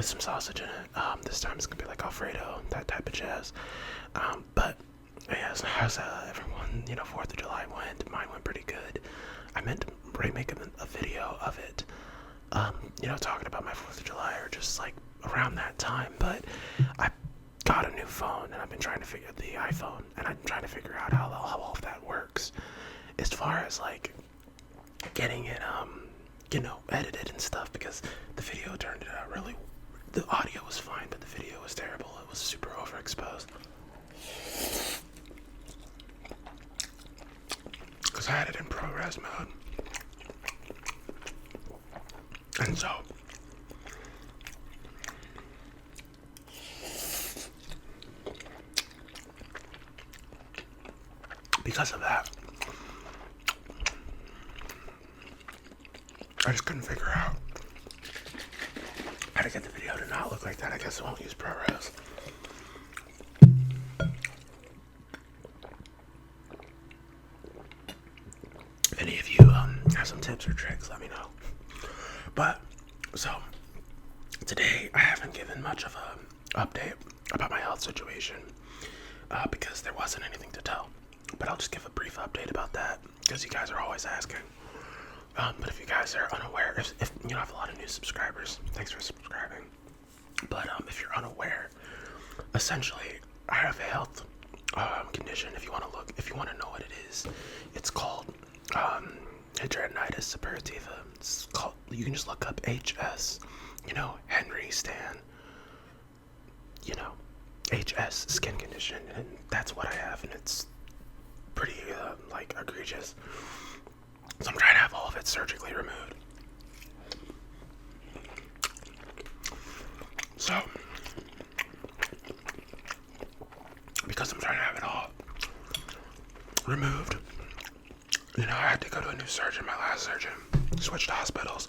with some sausage in it. This time it's gonna be like Alfredo, that type of jazz. But yes, how's everyone? 4th of July went. Mine went pretty good. I meant to make a video of it. Talking about my 4th of July or just like around that time. But I got a new phone and I've been trying to figure the iPhone and I'm trying to figure out how all of that works. As far as like getting it edited and stuff, because the video turned out really, the audio was fine but the video was terrible. It was super overexposed because I had it in ProRes mode, and so because of that I just couldn't figure out how to get the video to not look like that. I guess I won't use ProRes. If any of you have some tips or tricks, let me know. But, so, today I haven't given much of an update about my health situation because there wasn't anything to tell. But I'll just give a brief update about that because you guys are always asking. But if you guys are unaware, if I have a lot of new subscribers, thanks for subscribing. But if you're unaware, essentially, I have a health condition. If you want to know what it is, it's called hidradenitis suppurativa. It's called. You can just look up HS. Henry Stan. HS skin condition, and that's what I have, and it's pretty egregious. So I'm trying to have all of it surgically removed. So, because I'm trying to have it all removed, I had to go to a new surgeon. My last surgeon switched hospitals.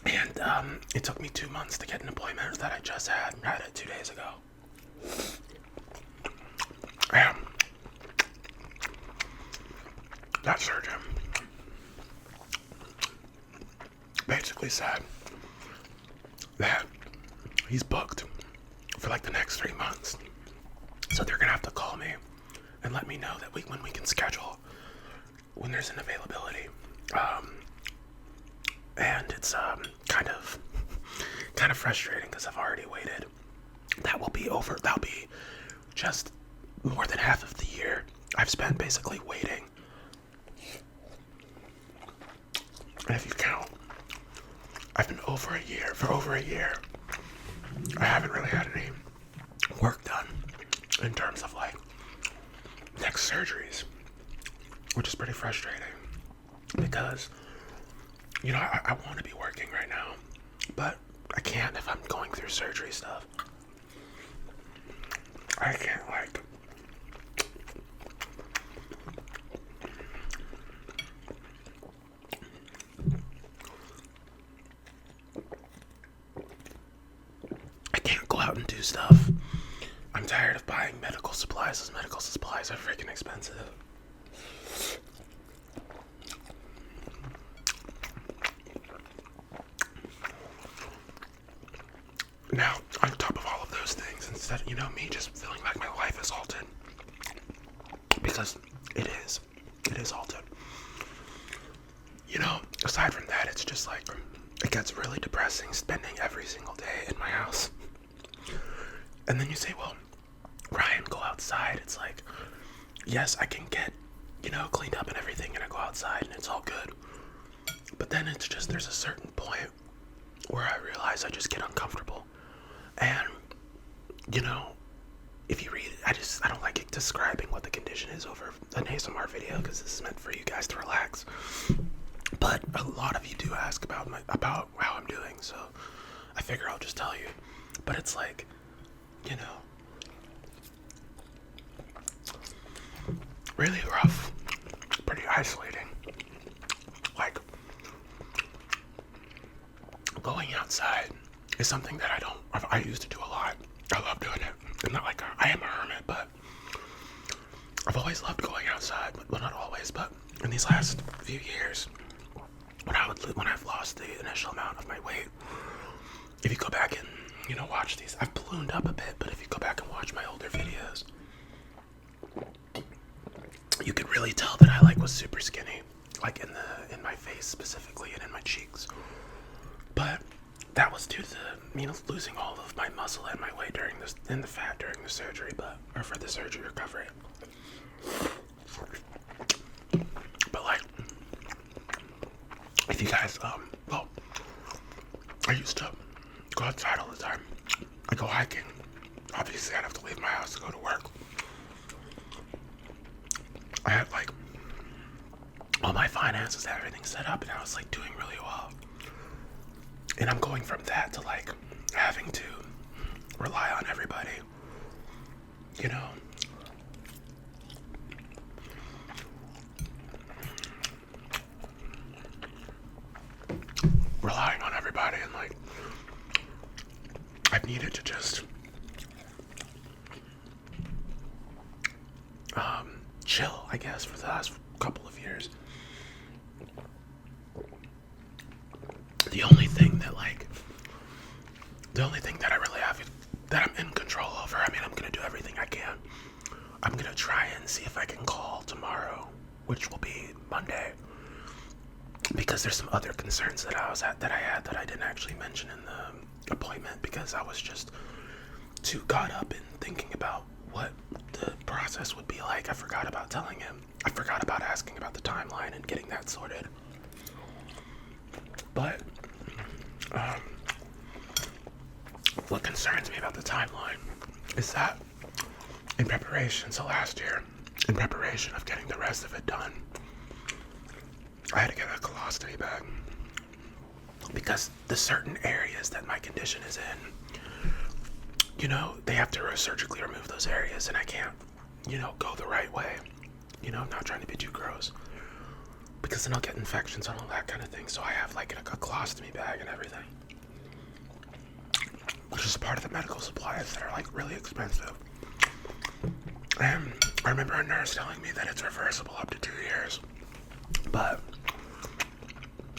And it took me 2 months to get an appointment that I just had. I had it 2 days ago. And that surgeon basically said that he's booked for like the next 3 months. So they're gonna have to call me and let me know that when we can schedule, when there's an availability. And it's kind of frustrating because I've already waited. That'll be just more than half of the year I've spent basically waiting. And if you count, I've been over a year, I haven't really had any work done in terms of like next surgeries, which is pretty frustrating because, I want to be working right now, but I can't if I'm going through surgery stuff. I can't go out and do stuff. I'm tired of buying medical supplies, as medical supplies are freaking expensive. Now, on top of all of those things, instead of, me just feeling like my life is halted, because it is halted. Aside from that, it's just like, it gets really depressing spending every single day in my house. And then you say, well, Ryan, go outside. It's like, yes, I can get, cleaned up and everything, and I go outside and it's all good. But then it's just, there's a certain point where I realize I just get uncomfortable. And, if you read it, I don't like describing what the condition is over an ASMR video because this is meant for you guys to relax. But a lot of you do ask about how I'm doing, so I figure I'll just tell you. But it's like, really rough, pretty isolating. Like, going outside is something that I used to do a lot. I love doing it. I'm not like I am a hermit, but I've always loved going outside. Well, not always, but in these last few years, when I've lost the initial amount of my weight, if you go back and, watch these, I've ballooned up a bit, but if you go back and watch my older videos, you could really tell that I was super skinny, like in my face specifically and in my cheeks. But that was due to losing all of my muscle and my weight in the fat during the surgery, or for the surgery recovery. But if you guys, I used to go outside all the time. I go hiking. Obviously, I'd have to leave my house to go to work. I had all my finances, everything set up, and I was doing really well. And I'm going from that to having to rely on everybody, relying on everybody, and I've needed to just chill, I guess, for the last couple of years. The only thing that I really have that I'm in control over, I'm gonna do everything I can. I'm gonna try and see if I can call tomorrow, which will be Monday, because there's some other concerns that I had that I didn't actually mention in the appointment, because I was just too caught up in thinking about what the process would be like. I forgot about telling him. I forgot about asking about the timeline and getting that sorted. But what concerns me about the timeline is that in preparation of getting the rest of it done, I had to get a colostomy bag, because the certain areas that my condition is in, they have to surgically remove those areas, and I can't, go the right way. I'm not trying to be too gross, because then I'll get infections and all that kind of thing. So I have a colostomy bag and everything, which is part of the medical supplies that are really expensive. And I remember a nurse telling me that it's reversible up to 2 years, but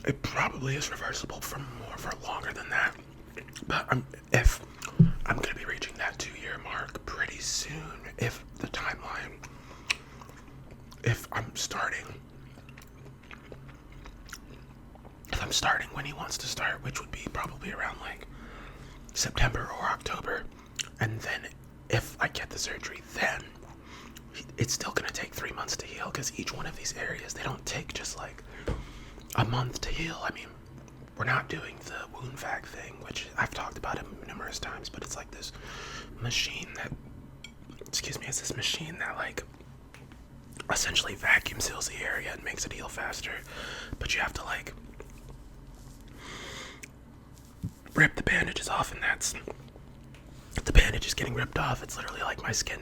it probably is reversible for longer than that. But if I'm going to be reaching that 2-year mark pretty soon, if I'm starting when he wants to start, which would be probably around September or October, and then if I get the surgery, then it's still going to take 3 months to heal, because each one of these areas, they don't take just a month to heal. We're not doing the wound vac thing, which I've talked about it numerous times, but it's this machine that, essentially vacuum seals the area and makes it heal faster. But you have to rip the bandages off, and the bandage is getting ripped off. It's literally my skin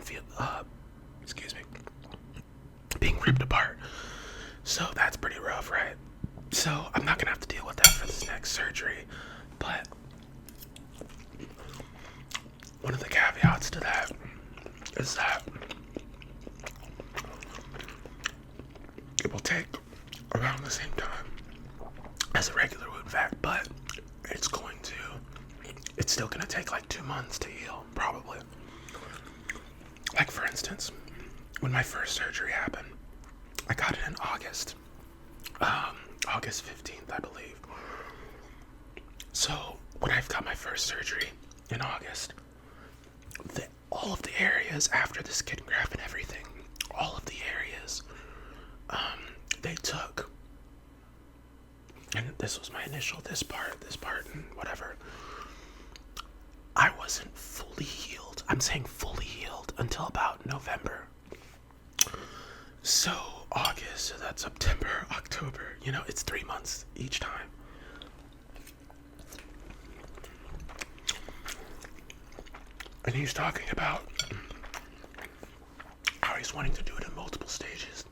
being ripped apart. So that's pretty rough, right? So I'm not gonna have to deal with that for this next surgery. But one of the caveats to that is that it will take around the same time as a regular wound vac, but it's still gonna take 2 months to heal, probably. For instance, when my first surgery happened, I got it in August 15th, I believe. So when I've got my first surgery in August, all of the areas after the skin graft and everything, all of the areas, they took, and this was my initial, this part, and whatever, I wasn't fully healed. I'm saying fully healed until about November. So August, so that's September, October, it's 3 months each time. And he's talking about how he's wanting to do it in multiple stages.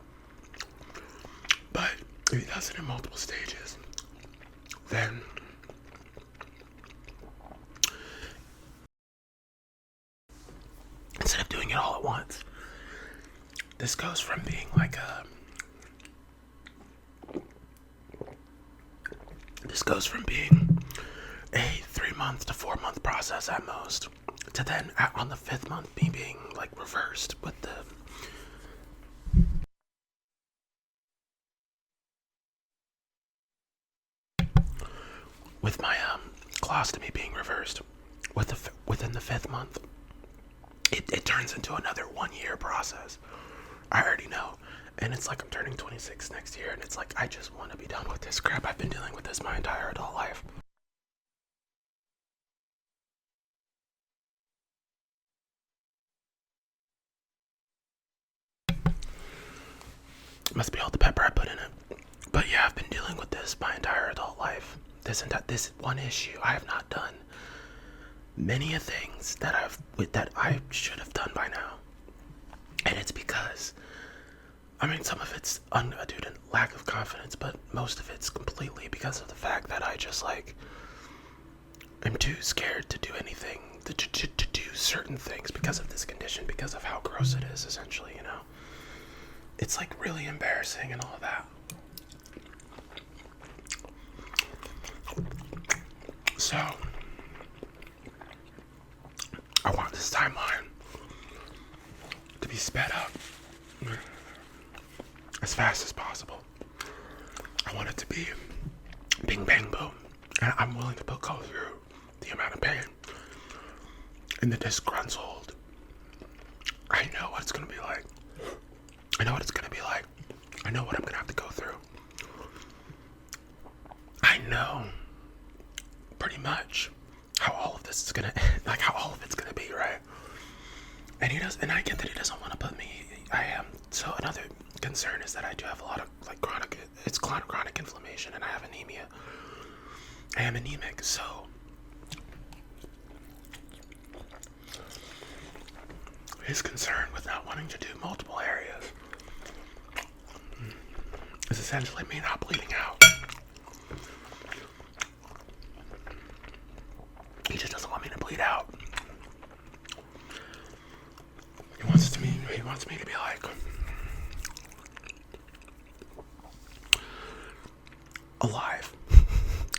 But if he does it in multiple stages, then instead of doing it all at once, this goes from being a month to 4 month process at most, to then on the 5th month me being like reversed with my colostomy being reversed within the 5th month. It turns into another 1 year process. I already know. And it's like I'm turning 26 next year, and it's like I just want to be done with this crap. I've been dealing with this my entire adult life. Must be all the pepper I put in it. But yeah, I've been dealing with this my entire adult life. This one issue. I have not done many of things that I should have done by now. And it's because, I mean, some of it's due to lack of confidence, but most of it's completely because of the fact that I just like, I'm too scared to do anything, to do certain things because of this condition, because of how gross it is, essentially, you know? It's like really embarrassing and all of that. So, I want this timeline to be sped up as fast as possible. I want it to be bing bang boom, and I'm willing to go through the amount of pain and the disgruntled. I know what it's gonna be like. I know what it's gonna be like. I know what I'm gonna have to go through. I know pretty much how all of this is gonna end, like how all of it's gonna be, right? And I get that he doesn't want to put me. So another concern is that I do have a lot of like chronic inflammation, and I have anemia. I am anemic, so his concern with not wanting to do multiple areas is essentially me not bleeding out. He just doesn't want me to bleed out. He wants me to be like alive,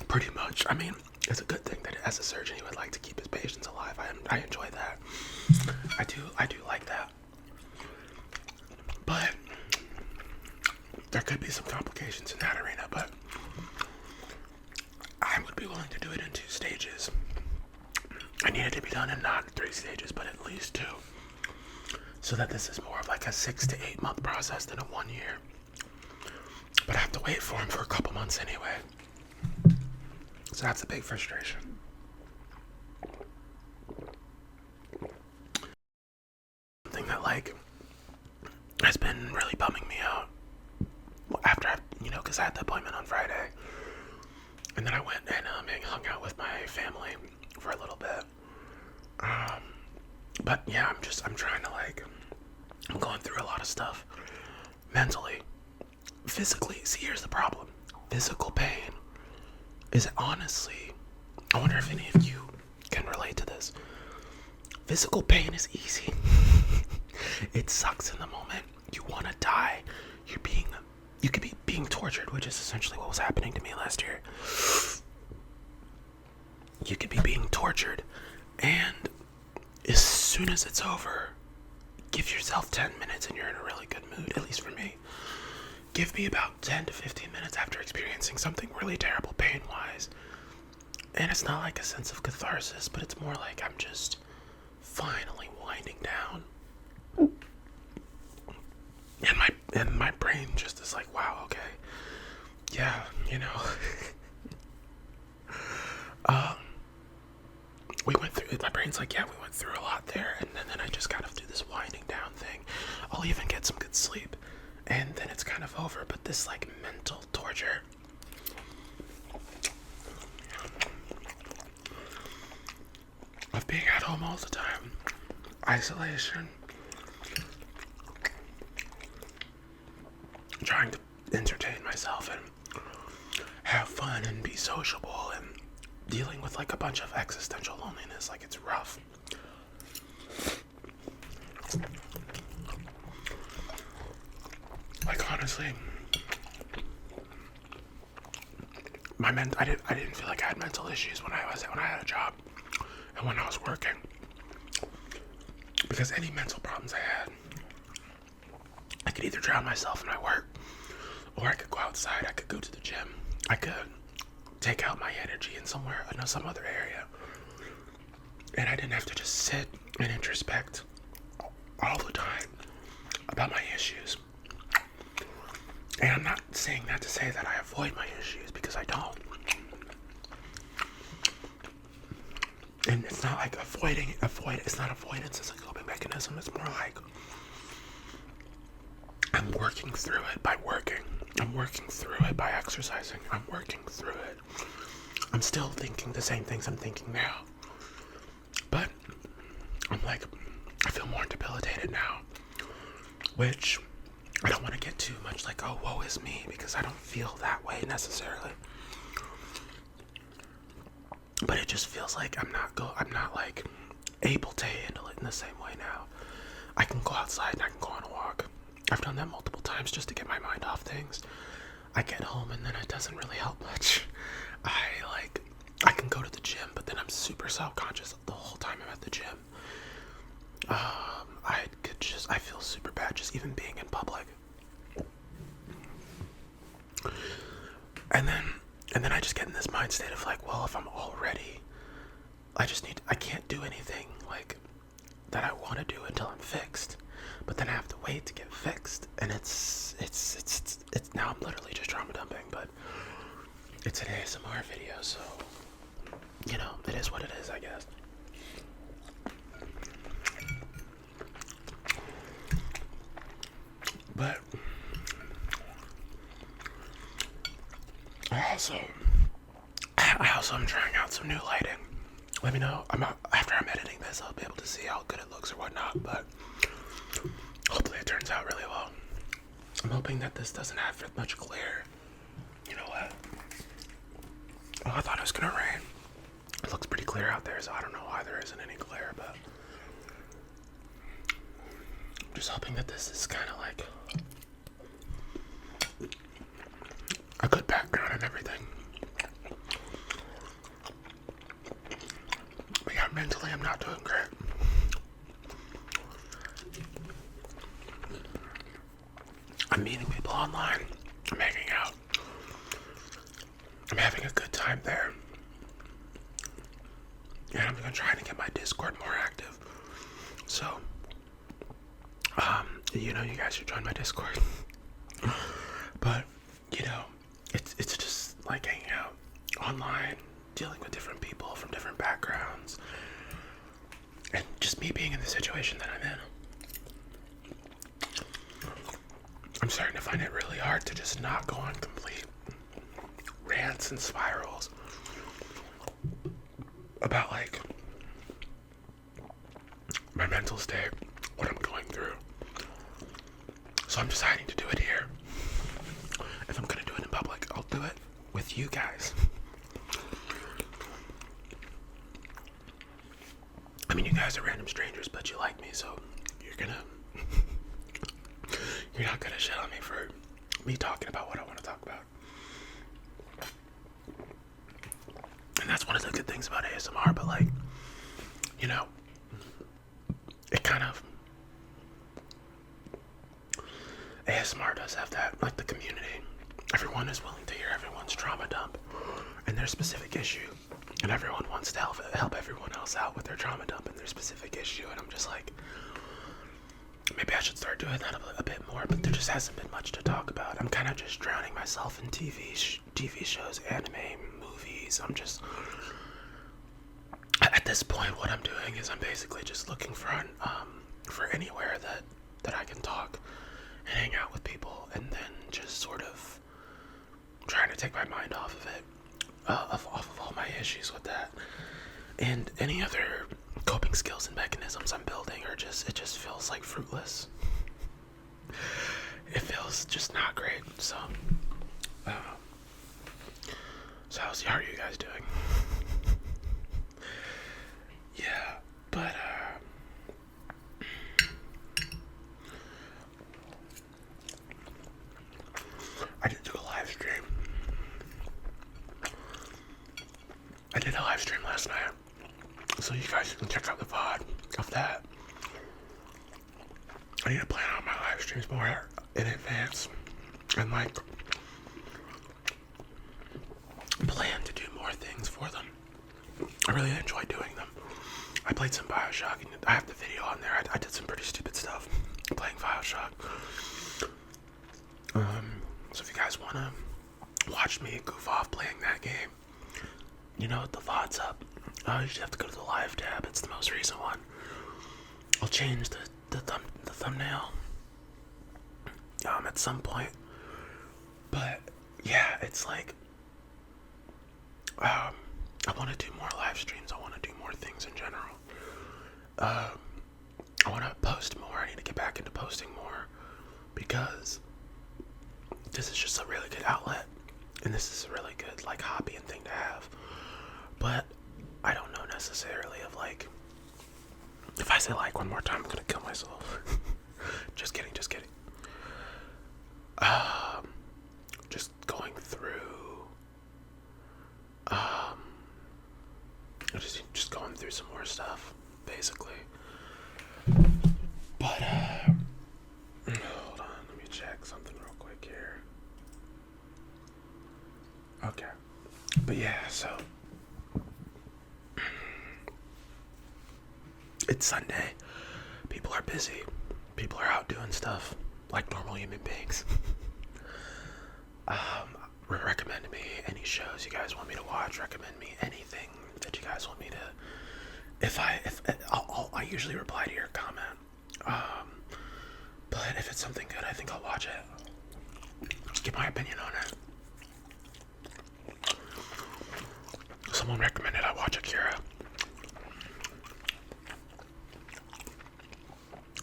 pretty much. I mean, it's a good thing that as a surgeon he would like to keep his patients alive. I enjoy that. I do like that. But there could be some complications in that arena, but I would be willing to do it in 2 stages. I need it to be done in not 3 stages, but at least 2. So that this is more of like a 6 to 8 month process than a 1 year. But I have to wait for him for a couple months anyway. So that's a big frustration. Something that like has been really bumming me out after because I had the appointment on Friday. And then I went and hung out with my family for a little bit. But yeah, I'm trying to I'm going through a lot of stuff mentally, physically. See, here's the problem. Physical pain is honestly, I wonder if any of you can relate to this. Physical pain is easy. It sucks in the moment. You want to die. You could be being tortured, which is essentially what was happening to me last year. You could be being tortured, and as soon as it's over, give yourself 10 minutes and you're in a really good mood, at least for me. Give me about 10 to 15 minutes after experiencing something really terrible pain-wise. And it's not like a sense of catharsis, but it's more like I'm just finally winding down. And my brain just is like, wow, okay. Yeah, we went through, my brain's like, yeah, we went through a lot there, and then I just kind of do this winding down thing. I'll even get some good sleep, and then it's kind of over, but this mental torture. Of being at home all the time. Isolation. Trying to entertain myself and have fun and be sociable and dealing with a bunch of existential loneliness. It's rough. Honestly, I didn't feel like I had mental issues when I had a job and when I was working, because any mental problems I had, I could either drown myself in my work, or I could go outside. I could go to the gym. I could take out my energy in some other area, and I didn't have to just sit and introspect all the time about my issues. And I'm not saying that to say that I avoid my issues, because I don't. And it's not like it's not avoidance as a coping mechanism. It's more like I'm working through it by working. I'm working through it by exercising. I'm working through it. I'm still thinking the same things I'm thinking now. But I'm like, I feel more debilitated now, which I don't want to get too much like, oh, woe is me, because I don't feel that way necessarily. But it just feels like I'm not like able to handle it in the same way now. I can go outside and I can go on a walk. I've done that multiple times just to get my mind off things. I get home and then it doesn't really help much. I can go to the gym, but then I'm super self-conscious the whole time I'm at the gym. I feel super bad just even being in public. And then I just get in this mind state of like, well, if I'm all ready, I can't do anything like that I want to do until I'm fixed. But then I have to wait to get fixed, and it's now I'm literally just trauma dumping, but it's an ASMR video, so you know, it is what it is, I guess. But I also am trying out some new lighting. Let me know. After I'm editing this, I'll be able to see how good it looks or whatnot, but hopefully it turns out really well. I'm hoping that this doesn't have much glare. You know what? Oh, I thought it was gonna rain. It looks pretty clear out there, so I don't know why there isn't any glare, but I'm just hoping that this is kind of like a good background and everything. But yeah, mentally I'm not doing great. I'm meeting people online. I'm hanging out. I'm having a good time there. And I'm gonna try to get my Discord more active. So, you know, you guys should join my Discord. But, you know, it's just like hanging out online, dealing with different people from different backgrounds, and just me being in the situation that I'm in. I'm starting to find it really hard to just not go on complete rants and spirals about like my mental state, what I'm going through. So I'm deciding to do it here. If I'm gonna do it in public, I'll do it with you guys. I mean, you guys are random strangers, but you like me, so you're not gonna shit on me for me talking about what I want to talk about. And that's one of the good things about ASMR, but like, you know, it kind of, ASMR does have that, like the community. Everyone is willing to hear everyone's trauma dump and their specific issue. And everyone wants to help everyone else out with their trauma dump and their specific issue. And I'm just like, maybe I should start doing that a bit more, but there just hasn't been much to talk about. I'm kind of just drowning myself in TV shows, anime, movies. I'm just, at this point, what I'm doing is I'm basically just looking for anywhere that I can talk and hang out with people, and then just sort of trying to take my mind off of it, off of all my issues with that, and any other coping skills and mechanisms I'm building it just feels like fruitless. It feels just not great. So how are you guys doing? Yeah, but I did do a live stream so you guys can check out the VOD of that. I need to plan out my live streams more in advance and like plan to do more things for them. I really enjoy doing them. I played some Bioshock and I have the video on there. I did some pretty stupid stuff playing Bioshock. So if you guys want to watch me goof off playing that game, you know, the VOD's up. You just have to go to the live tab. It's the most recent one. I'll change the thumbnail at some point. But yeah, it's like I want to do more live streams. I want to do more things in general. I want to post more. I need to get back into posting more because this is just a really good outlet, and this is a really good like hobby and thing to have. But I don't know necessarily of like, if I say like one more time, I'm gonna kill myself. Just kidding. Just going through, just going through some more stuff, basically. But hold on, let me check something real quick here. Okay, but yeah, so it's Sunday. People are busy. People are out doing stuff like normal human beings. Recommend me any shows you guys want me to watch. Recommend me anything that you guys want me to. I usually reply to your comment. But if it's something good, I think I'll watch it. Just give my opinion on it. Someone recommended I watch Akira,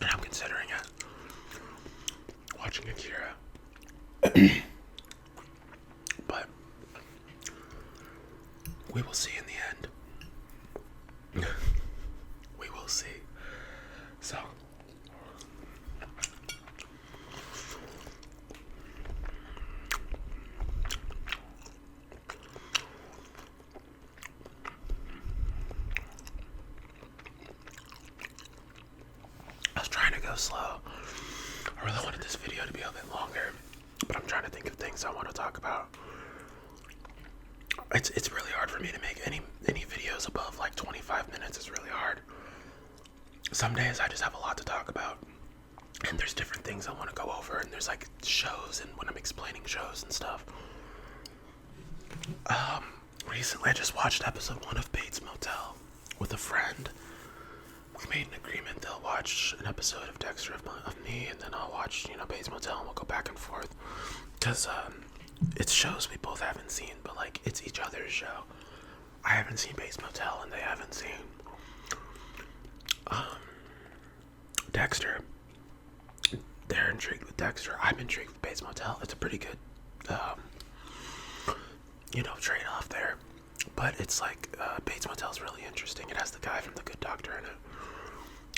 and I'm considering it. Watching Akira. But we will see in the end. We will see. So I was trying to go slow. I really wanted this video to be a bit longer, but I'm trying to think of things I want to talk about. It's really hard for me to make any videos above like 25 minutes. It's really hard. Some days I just have a lot to talk about, and there's different things I want to go over, and there's like shows and when I'm explaining shows and stuff. Recently I just watched episode 1 of Bates Motel with a friend. We made an agreement they'll watch an episode of Dexter of me, and then I'll watch, Bates Motel, and we'll go back and forth. Because, it's shows we both haven't seen, but, like, it's each other's show. I haven't seen Bates Motel, and they haven't seen, Dexter. They're intrigued with Dexter. I'm intrigued with Bates Motel. It's a pretty good, trade-off there. But it's like, Bates Motel's really interesting. It has the guy from The Good Doctor in it.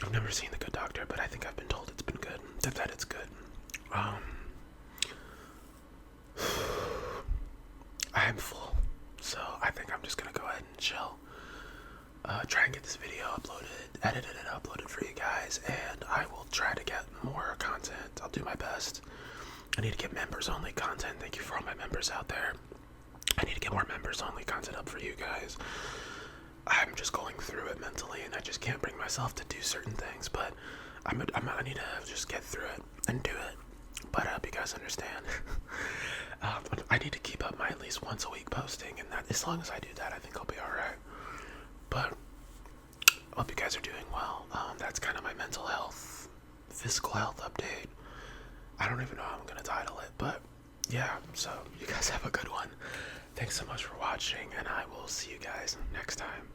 I've never seen The Good Doctor, but I think I've been told it's been good. That it's good. I'm full, so I think I'm just gonna go ahead and chill. Try and get this video uploaded, edited and uploaded for you guys, and I will try to get more content. I'll do my best. I need to get members only content. Thank you for all my members out there. I need to get more members only content up for you guys. I'm just going through it mentally, and I just can't bring myself to do certain things, but I need to just get through it and do it. But I hope you guys understand. I need to keep up my at least once a week posting, and that as long as I do that, I think I'll be alright. But I hope you guys are doing well. That's kind of my mental health, physical health update. I don't even know how I'm going to title it, but yeah, so you guys have a good one. Thanks so much for watching, and I will see you guys next time.